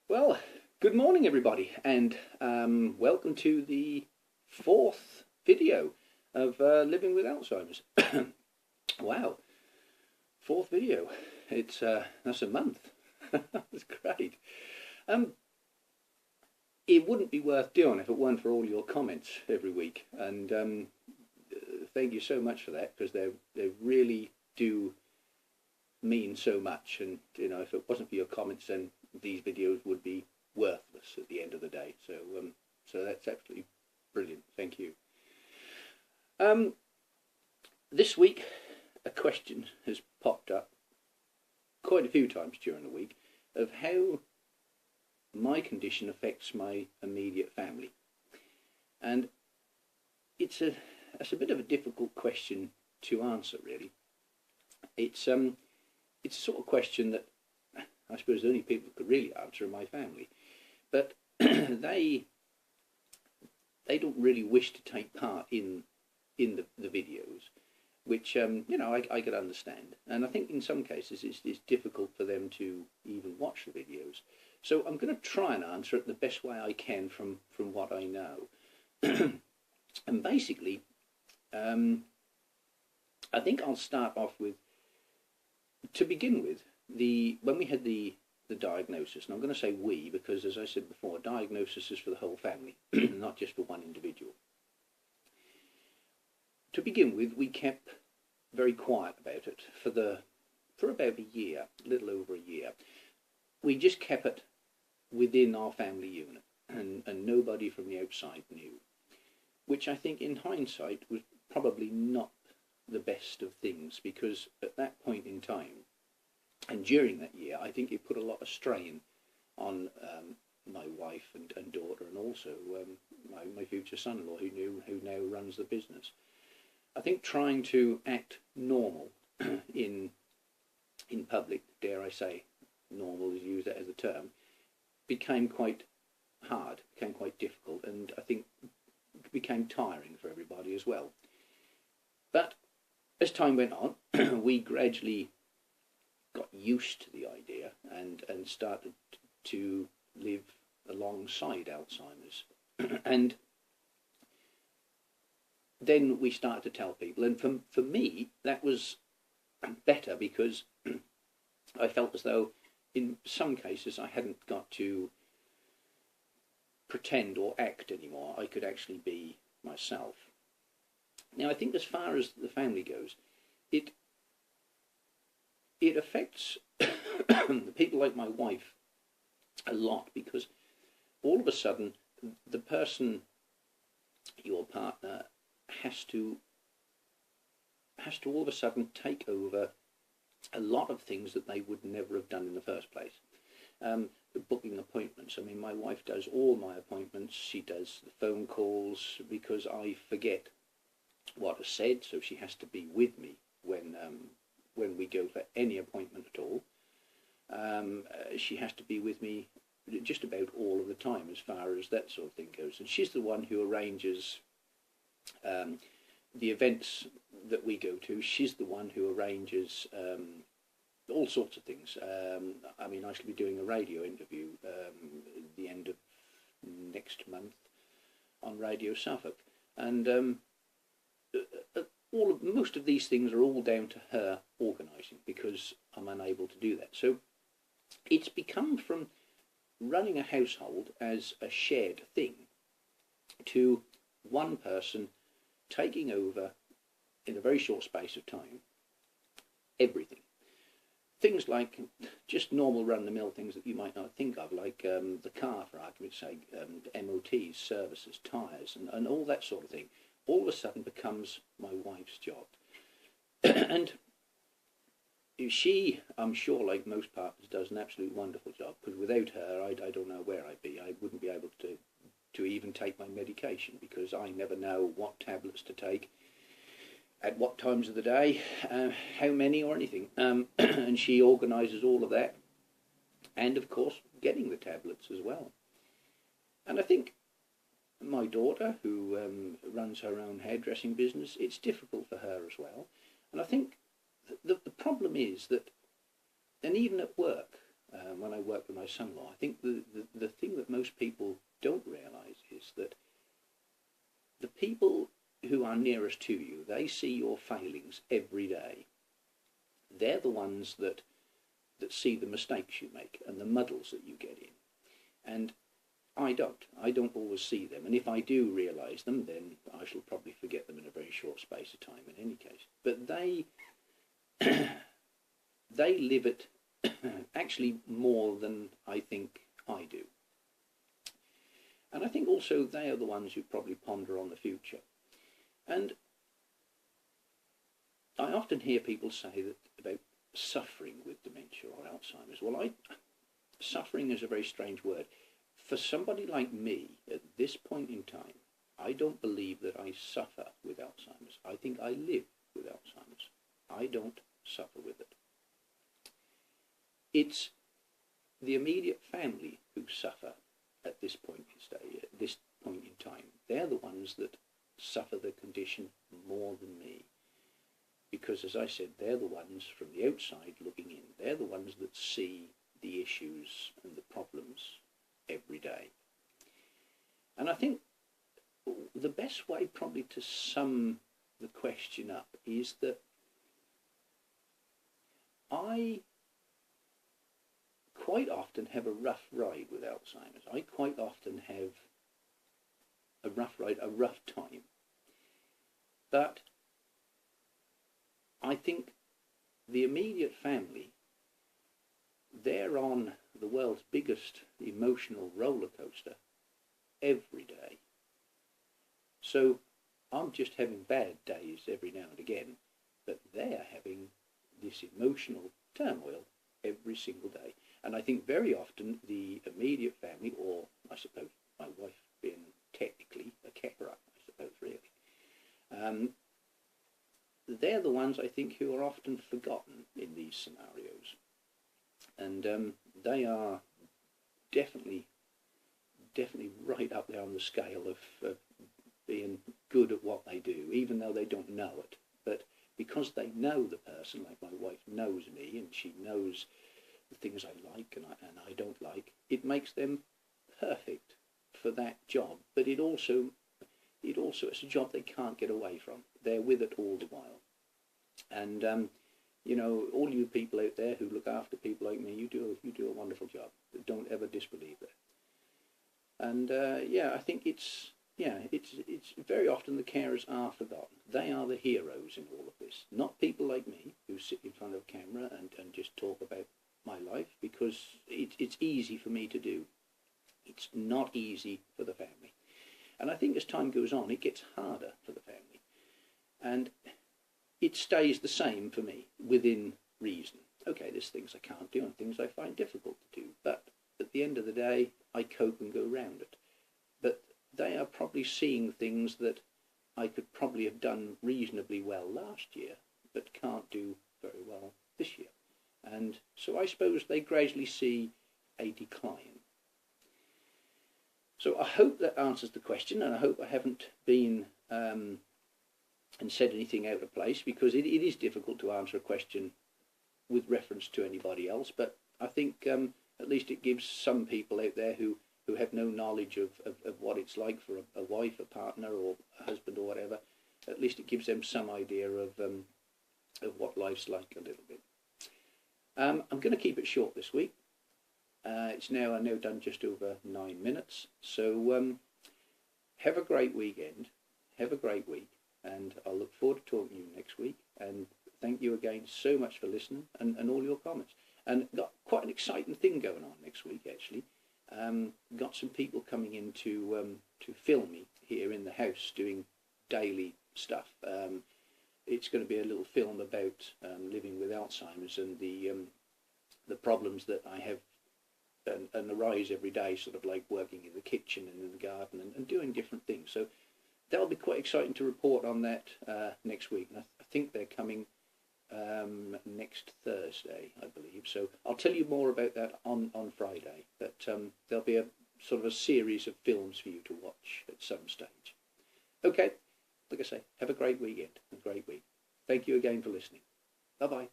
Well, good morning everybody, and welcome to the fourth video of living with Alzheimer's. Wow, fourth video. It's that's a month. That's great. It wouldn't be worth doing if it weren't for all your comments every week, and thank you so much for that, because they really do mean so much. And you know, if it wasn't for your comments, then these videos would be worthless at the end of the day. So that's absolutely brilliant. Thank you. This week, a question has popped up quite a few times during the week of how my condition affects my immediate family, and it's a bit of a difficult question to answer, really. It's a sort of question that I suppose the only people who could really answer are my family, but they don't really wish to take part in the videos, which you know, I could understand, and I think in some cases it's difficult for them to even watch the videos. So I'm going to try and answer it the best way I can from what I know. And basically, I think I'll start off with, to begin with, when we had the diagnosis, and I'm going to say we because, as I said before, diagnosis is for the whole family, not just for one individual. To begin with, we kept very quiet about it for about a year, a little over a year. We just kept it within our family unit, and nobody from the outside knew, which I think in hindsight was probably not the best of things, because at that point in time, and during that year, I think it put a lot of strain on my wife and daughter, and also my future son-in-law, who now runs the business. I think trying to act normal in public, dare I say, normal is used as a term, became quite hard, became quite difficult, and I think became tiring for everybody as well. But as time went on, we gradually got used to the idea and started to live alongside Alzheimer's. And then we started to tell people, and for me that was better, because I felt as though in some cases I hadn't got to pretend or act anymore. I could actually be myself. Now, I think as far as the family goes, it affects people like my wife a lot, because all of a sudden the person, your partner, has to all of a sudden take over a lot of things that they would never have done in the first place. Booking appointments. I mean, my wife does all my appointments. She does the phone calls, because I forget what is said, so she has to be with me when we go for any appointment at all. She has to be with me just about all of the time as far as that sort of thing goes, and she's the one who arranges the events that we go to. She's the one who arranges all sorts of things. I mean, I shall be doing a radio interview the end of next month on Radio Suffolk, and most of these things are all down to her organising, because I'm unable to do that. So it's become from running a household as a shared thing to one person taking over in a very short space of time everything. Things like just normal run-of-the-mill things that you might not think of, like the car, for argument's sake, MOTs, services, tyres, and all that sort of thing, all of a sudden becomes my wife's job. And she, I'm sure, like most partners, does an absolute wonderful job, because without her, I don't know where I'd be. I wouldn't be able to even take my medication, because I never know what tablets to take, at what times of the day, how many or anything. And she organises all of that, and of course getting the tablets as well. And I think my daughter, who runs her own hairdressing business, it's difficult for her as well. And I think the problem is that, and even at work, when I work with my son-in-law, I think the thing that most people don't realise is that the people who are nearest to you, they see your failings every day. They're the ones that see the mistakes you make and the muddles that you get in. And I don't always see them. And if I do realise them, then I shall probably forget them in a very short space of time in any case. But they they live it actually more than I think I do. And I think also they are the ones who probably ponder on the future. And I often hear people say that about suffering with dementia or Alzheimer's. Well, suffering is a very strange word. For somebody like me, at this point in time, I don't believe that I suffer with Alzheimer's. I think I live with Alzheimer's. I don't suffer with it. It's the immediate family who suffer at this point in time. They're the ones that suffer the condition more than me. Because, as I said, they're the ones from the outside looking in. They're the ones that see the issues and the problems every day. And I think the best way probably to sum the question up is that I quite often have a rough ride with Alzheimer's. I quite often have a rough ride, a rough time. But I think the immediate family, they're on the world's biggest emotional roller coaster every day. So I'm just having bad days every now and again, but they're having this emotional turmoil every single day. And I think very often the immediate family, or I suppose my wife being technically a carer, I suppose really, they're the ones I think who are often forgotten in these scenarios. And they are definitely right up there on the scale of being good at what they do, even though they don't know it. But because they know the person, like my wife knows me, and she knows the things I like and I don't like, it makes them perfect for that job. But it also it's a job they can't get away from. They're with it all the while. And you know, all you people out there who look after people like me, you do a wonderful job. Don't ever disbelieve that. And yeah, I think it's very often the carers are forgotten. They are the heroes in all of this, not people like me who sit in front of a camera and just talk about my life, because it's easy for me to do. It's not easy for the family. And I think as time goes on, it gets harder for the family. And it stays the same for me, within reason. Okay, there's things I can't do and things I find difficult to do, but at the end of the day, I cope and go round it. But they are probably seeing things that I could probably have done reasonably well last year, but can't do very well this year. And so I suppose they gradually see a decline. So I hope that answers the question, and I hope I haven't been and said anything out of place, because it is difficult to answer a question with reference to anybody else. But I think at least it gives some people out there who have no knowledge of what it's like for a wife, a partner, or a husband, or whatever. At least it gives them some idea of what life's like a little bit. I'm going to keep it short this week. It's now done just over 9 minutes. So have a great weekend. Have a great week. And I'll look forward to talking to you next week. And thank you again so much for listening and all your comments. And got quite an exciting thing going on next week, actually. Got some people coming in to film me here in the house doing daily stuff. It's going to be a little film about living with Alzheimer's and the problems that I have and arise every day, sort of like working in the kitchen and in the garden and doing different things. So that'll be quite exciting to report on that next week. And I think they're coming next Thursday, I believe. So I'll tell you more about that on Friday. But there'll be a sort of a series of films for you to watch at some stage. Okay, like I say, have a great weekend, a great week. Thank you again for listening. Bye-bye.